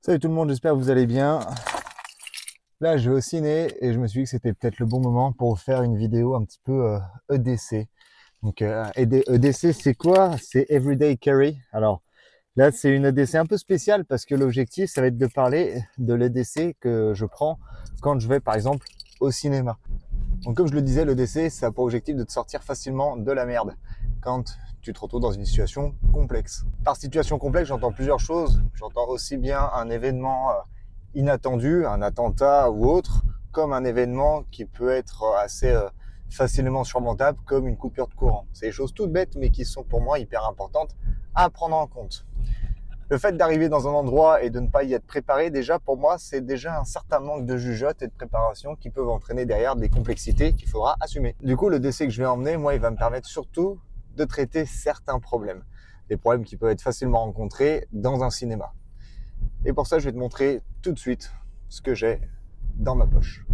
Salut tout le monde, j'espère que vous allez bien. Là, je vais au ciné et je me suis dit que c'était peut-être le bon moment pour vous faire une vidéo un petit peu EDC. Donc, EDC, c'est quoi? C'est Everyday Carry. Alors, là, c'est une EDC un peu spéciale parce que l'objectif, ça va être de parler de l'EDC que je prends quand je vais, par exemple, au cinéma. Donc, comme je le disais, l'EDC, ça a pour objectif de te sortir facilement de la merde quand tu te retrouves dans une situation complexe. Par situation complexe, j'entends plusieurs choses. J'entends aussi bien un événement inattendu, un attentat ou autre, comme un événement qui peut être assez facilement surmontable, comme une coupure de courant. C'est des choses toutes bêtes, mais qui sont pour moi hyper importantes à prendre en compte. Le fait d'arriver dans un endroit et de ne pas y être préparé, déjà pour moi, c'est déjà un certain manque de jugeote et de préparation qui peuvent entraîner derrière des complexités qu'il faudra assumer. Du coup, le décès que je vais emmener, moi, il va me permettre surtout de traiter certains problèmes. Des problèmes qui peuvent être facilement rencontrés dans un cinéma. Et pour ça, je vais te montrer tout de suite ce que j'ai dans ma poche.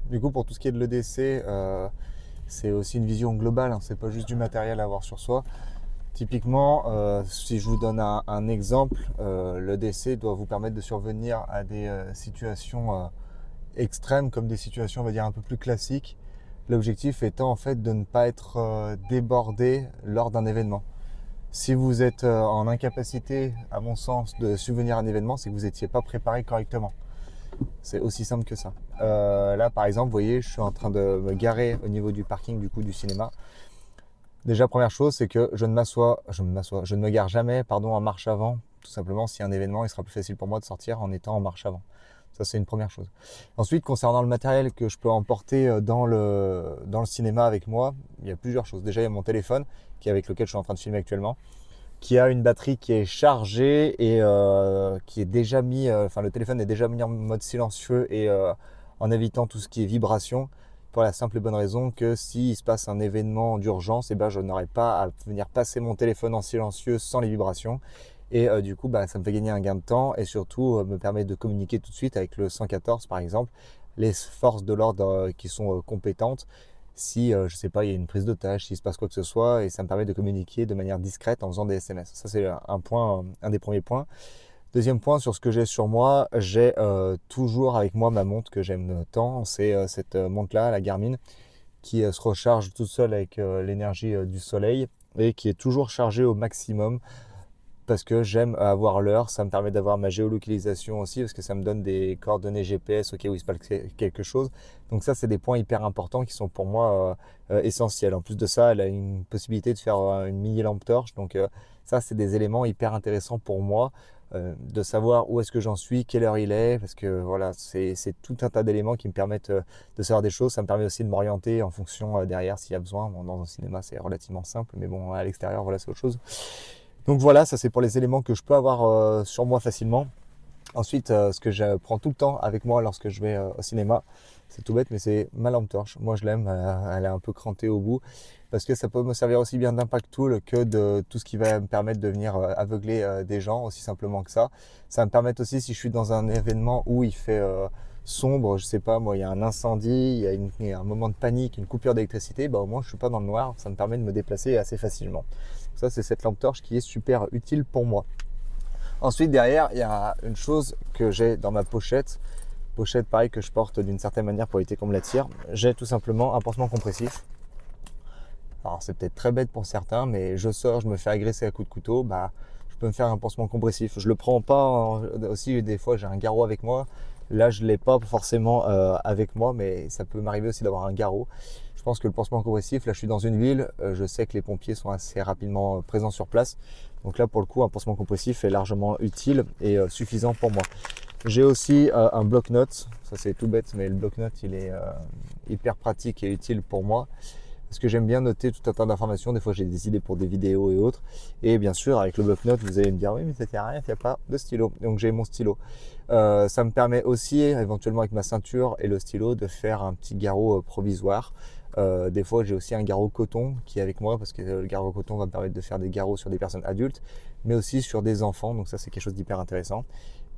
Du coup, pour tout ce qui est de l'EDC, c'est aussi une vision globale, hein. C'est pas juste du matériel à avoir sur soi. Typiquement, si je vous donne un exemple, l'EDC doit vous permettre de survenir à des situations extrêmes comme des situations, on va dire, un peu plus classiques. L'objectif étant en fait de ne pas être débordé lors d'un événement. Si vous êtes en incapacité, à mon sens, de subvenir à un événement, c'est que vous n'étiez pas préparé correctement. C'est aussi simple que ça. Là, par exemple, vous voyez, je suis en train de me garer au niveau du parking du cinéma. Déjà, première chose, c'est que je ne me gare jamais, en marche avant. Tout simplement, s'il y a un événement, il sera plus facile pour moi de sortir en étant en marche avant. Ça, c'est une première chose. Ensuite, concernant le matériel que je peux emporter dans le cinéma avec moi, il y a plusieurs choses. Déjà, il y a mon téléphone, avec lequel je suis en train de filmer actuellement, qui a une batterie qui est chargée et qui est déjà mis, le téléphone est déjà mis en mode silencieux et en évitant tout ce qui est vibration, pour la simple et bonne raison que s'il se passe un événement d'urgence, je n'aurai pas à venir passer mon téléphone en silencieux sans les vibrations. Et du coup, ça me fait gagner un gain de temps et surtout me permet de communiquer tout de suite avec le 114 par exemple, les forces de l'ordre qui sont compétentes. Si, je sais pas, il y a une prise d'otage, s'il se passe quoi que ce soit, et ça me permet de communiquer de manière discrète en faisant des SMS. Ça, c'est un des premiers points. Deuxième point, sur ce que j'ai sur moi, j'ai toujours avec moi ma montre que j'aime tant. C'est cette montre-là, la Garmin, qui se recharge toute seule avec l'énergie du soleil et qui est toujours chargée au maximum parce que j'aime avoir l'heure. Ça me permet d'avoir ma géolocalisation aussi parce que ça me donne des coordonnées GPS au cas où il se passe quelque chose. Donc ça, c'est des points hyper importants qui sont pour moi essentiels. En plus de ça, elle a une possibilité de faire une mini lampe torche. Donc ça, c'est des éléments hyper intéressants pour moi. De savoir où est-ce que j'en suis, quelle heure il est, parce que voilà, c'est tout un tas d'éléments qui me permettent de savoir des choses. Ça me permet aussi de m'orienter en fonction derrière s'il y a besoin. Bon, dans un cinéma, c'est relativement simple, mais bon, à l'extérieur, voilà, c'est autre chose. Donc voilà, ça c'est pour les éléments que je peux avoir sur moi facilement. Ensuite, ce que je prends tout le temps avec moi lorsque je vais au cinéma, c'est tout bête, mais c'est ma lampe torche. Moi, je l'aime, elle est un peu crantée au bout, parce que ça peut me servir aussi bien d'impact tool que de tout ce qui va me permettre de venir aveugler des gens, aussi simplement que ça. Ça va me permettre aussi, si je suis dans un événement où il fait sombre, je sais pas, moi, il y a un incendie, il y a un moment de panique, une coupure d'électricité, au moins je suis pas dans le noir, ça me permet de me déplacer assez facilement. Ça, c'est cette lampe torche qui est super utile pour moi. Ensuite, derrière, il y a une chose que j'ai dans ma pochette. Pochette, pareil, que je porte d'une certaine manière pour éviter qu'on me la tire. J'ai tout simplement un pansement compressif. Alors, c'est peut-être très bête pour certains, mais je sors, je me fais agresser à coups de couteau, je peux me faire un pansement compressif. Je le prends pas, aussi, des fois, j'ai un garrot avec moi. Là, je l'ai pas forcément avec moi, mais ça peut m'arriver aussi d'avoir un garrot. Je pense que le pansement compressif, là, je suis dans une ville, je sais que les pompiers sont assez rapidement présents sur place. Donc là, pour le coup, un pansement compressif est largement utile et suffisant pour moi. J'ai aussi un bloc-notes. Ça, c'est tout bête, mais le bloc-notes, il est hyper pratique et utile pour moi. Parce que j'aime bien noter tout un tas d'informations. Des fois, j'ai des idées pour des vidéos et autres. Et bien sûr, avec le bloc-notes, vous allez me dire, oui, mais ça ne sert à rien, il n'y a pas de stylo. Donc, j'ai mon stylo. Ça me permet aussi, éventuellement avec ma ceinture et le stylo, de faire un petit garrot provisoire. Des fois, j'ai aussi un garrot coton qui est avec moi parce que le garrot coton va me permettre de faire des garrots sur des personnes adultes, mais aussi sur des enfants. Donc ça, c'est quelque chose d'hyper intéressant.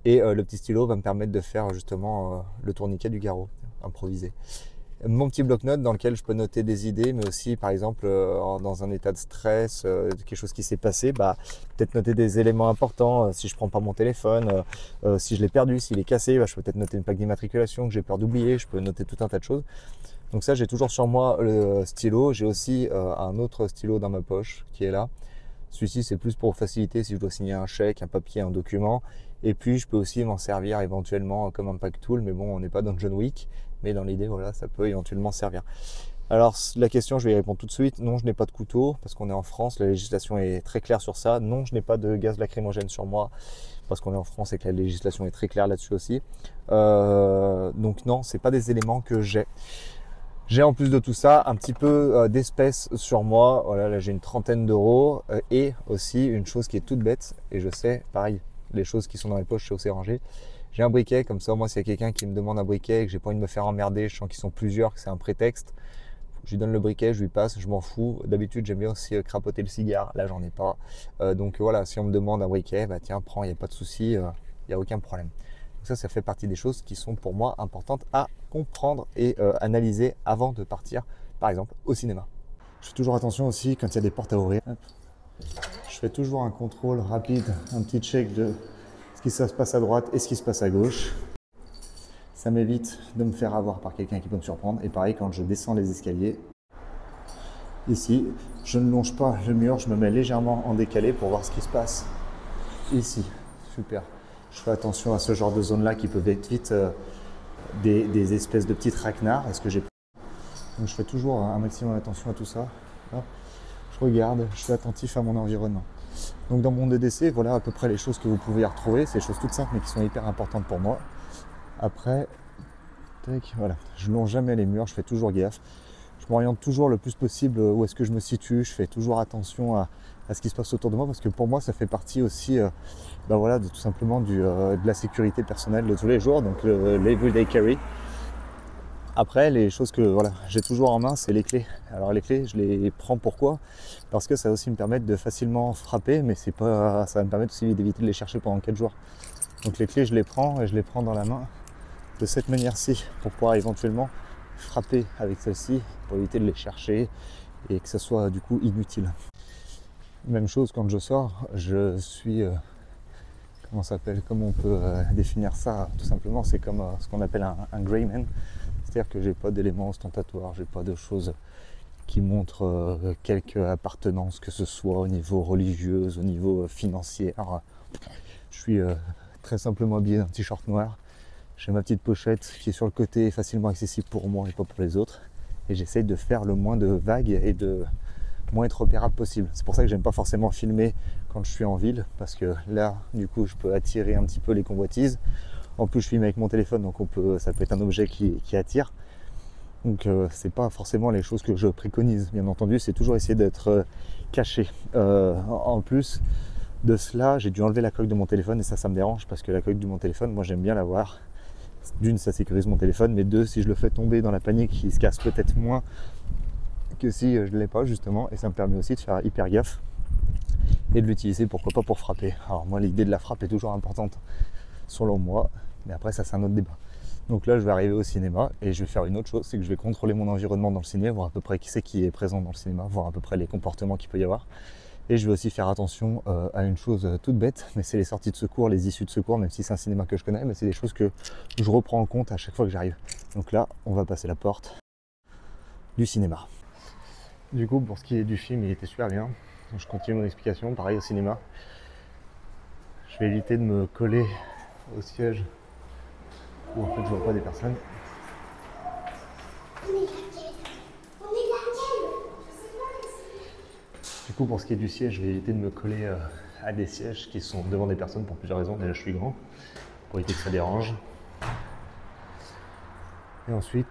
Et le petit stylo va me permettre de faire justement le tourniquet du garrot improvisé. mon petit bloc-notes dans lequel je peux noter des idées, mais aussi par exemple dans un état de stress, quelque chose qui s'est passé, bah, peut-être noter des éléments importants. Si je prends pas mon téléphone, si je l'ai perdu, s'il est cassé, bah, je peux peut-être noter une plaque d'immatriculation que j'ai peur d'oublier, je peux noter tout un tas de choses. Donc ça, j'ai toujours sur moi le stylo. J'ai aussi un autre stylo dans ma poche qui est là. Celui-ci, c'est plus pour faciliter si je dois signer un chèque, un papier, un document. Et puis, je peux aussi m'en servir éventuellement comme un pack tool. Mais bon, on n'est pas dans John Wick. Mais dans l'idée, voilà, ça peut éventuellement servir. Alors, la question, je vais y répondre tout de suite. Non, je n'ai pas de couteau parce qu'on est en France. La législation est très claire sur ça. Non, je n'ai pas de gaz lacrymogène sur moi parce qu'on est en France et que la législation est très claire là-dessus aussi. Donc non, c'est pas des éléments que j'ai. J'ai en plus de tout ça un petit peu d'espèces sur moi. Voilà, là j'ai une trentaine d'euros et aussi une chose qui est toute bête. Et je sais, pareil, les choses qui sont dans les poches, je sais où c'est rangé. J'ai un briquet, comme ça, moi, s'il y a quelqu'un qui me demande un briquet et que j'ai pas envie de me faire emmerder, je sens qu'ils sont plusieurs, que c'est un prétexte. Je lui donne le briquet, je lui passe, je m'en fous. D'habitude, j'aime bien aussi crapoter le cigare. Là, j'en ai pas. Donc voilà, si on me demande un briquet, bah tiens, prends, il n'y a pas de souci, il n'y a aucun problème. Ça fait partie des choses qui sont pour moi importantes à comprendre et analyser avant de partir, par exemple, au cinéma. Je fais toujours attention aussi quand il y a des portes à ouvrir. Je fais toujours un contrôle rapide, un petit check de ce qui se passe à droite et ce qui se passe à gauche. Ça m'évite de me faire avoir par quelqu'un qui peut me surprendre. Et pareil, quand je descends les escaliers, ici, je ne longe pas le mur, je me mets légèrement en décalé pour voir ce qui se passe ici. Super. Je fais attention à ce genre de zone-là qui peuvent être vite des espèces de petits traquenards. Est-ce que j'ai... Donc je fais toujours un maximum attention à tout ça. Je regarde, je suis attentif à mon environnement. Donc dans mon DDC, voilà à peu près les choses que vous pouvez y retrouver. C'est des choses toutes simples mais qui sont hyper importantes pour moi. Après, tac, voilà, je longe jamais les murs, je fais toujours gaffe. Je m'oriente toujours le plus possible où est-ce que je me situe. Je fais toujours attention à ce qui se passe autour de moi parce que pour moi ça fait partie aussi voilà, tout simplement de la sécurité personnelle de tous les jours, donc l'everyday carry. Après, les choses que voilà, j'ai toujours en main, c'est les clés. Alors les clés, je les prends pourquoi? Parce que ça va aussi me permettre de facilement frapper, mais c'est pas, ça va me permettre aussi d'éviter de les chercher pendant 4 jours. Donc les clés, je les prends et je les prends dans la main de cette manière-ci pour pouvoir éventuellement frapper avec celle-ci pour éviter de les chercher et que ça soit du coup inutile. Même chose quand je sors, je suis comment ça s'appelle, comment on peut définir ça tout simplement, c'est comme ce qu'on appelle un grey man, c'est-à-dire que j'ai pas d'éléments ostentatoires, j'ai pas de choses qui montrent quelque appartenance, que ce soit au niveau religieux, au niveau financier. Je suis très simplement habillé d'un t-shirt noir, j'ai ma petite pochette qui est sur le côté facilement accessible pour moi et pas pour les autres, et j'essaye de faire le moins de vagues et de moins être repérable possible. C'est pour ça que j'aime pas forcément filmer quand je suis en ville, parce que là du coup je peux attirer un petit peu les convoitises. En plus je filme avec mon téléphone, donc ça peut être un objet qui attire. Donc c'est pas forcément les choses que je préconise. Bien entendu, c'est toujours essayer d'être caché. En plus de cela, j'ai dû enlever la coque de mon téléphone et ça me dérange parce que la coque de mon téléphone, moi j'aime bien l'avoir. D'une, ça sécurise mon téléphone, mais deux, si je le fais tomber dans la panique, il se casse peut-être moins que si je ne l'ai pas justement, et ça me permet aussi de faire hyper gaffe et de l'utiliser pourquoi pas pour frapper. Alors moi l'idée de la frappe est toujours importante selon moi, mais après ça c'est un autre débat. Donc là je vais arriver au cinéma et je vais faire une autre chose, c'est que je vais contrôler mon environnement dans le cinéma, voir à peu près qui c'est qui est présent dans le cinéma, voir à peu près les comportements qu'il peut y avoir. Et je vais aussi faire attention à une chose toute bête, mais c'est les sorties de secours, les issues de secours, même si c'est un cinéma que je connais, mais c'est des choses que je reprends en compte à chaque fois que j'arrive. Donc là on va passer la porte du cinéma. Du coup, pour ce qui est du film, il était super bien. Je continue mon explication. Pareil au cinéma. Je vais éviter de me coller au siège où en fait je vois pas des personnes. Du coup, pour ce qui est du siège, je vais éviter de me coller à des sièges qui sont devant des personnes pour plusieurs raisons. Déjà, je suis grand, pour éviter que ça dérange. Et ensuite,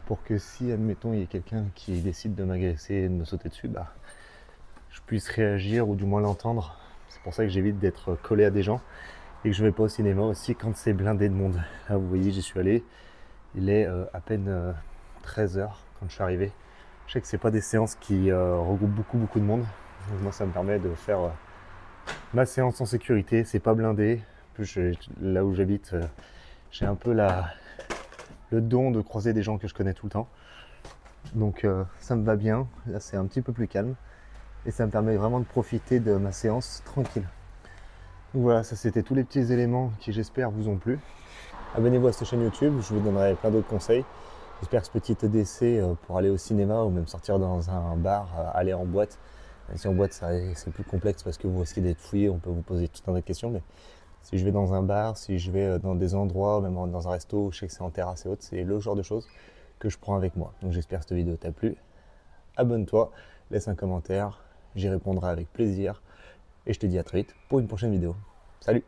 pour que si, admettons, il y a quelqu'un qui décide de m'agresser et de me sauter dessus, je puisse réagir ou du moins l'entendre. C'est pour ça que j'évite d'être collé à des gens et que je ne vais pas au cinéma aussi quand c'est blindé de monde. Là, vous voyez, j'y suis allé. Il est à peine 13h quand je suis arrivé. Je sais que c'est pas des séances qui regroupent beaucoup de monde. Donc moi, ça me permet de faire ma séance en sécurité. C'est pas blindé. En plus, là où j'habite, j'ai un peu le don de croiser des gens que je connais tout le temps. Donc ça me va bien, là c'est un petit peu plus calme et ça me permet vraiment de profiter de ma séance tranquille. Donc voilà, ça c'était tous les petits éléments qui j'espère vous ont plu. Abonnez-vous à cette chaîne YouTube, je vous donnerai plein d'autres conseils. J'espère que ce petit EDC pour aller au cinéma ou même sortir dans un bar, aller en boîte. Même si en boîte c'est plus complexe parce que vous risquez d'être fouillé, on peut vous poser tout un tas de questions. Mais si je vais dans un bar, si je vais dans des endroits, même dans un resto, je sais que c'est en terrasse et autres, c'est le genre de choses que je prends avec moi. Donc j'espère que cette vidéo t'a plu. Abonne-toi, laisse un commentaire, j'y répondrai avec plaisir. Et je te dis à très vite pour une prochaine vidéo. Salut!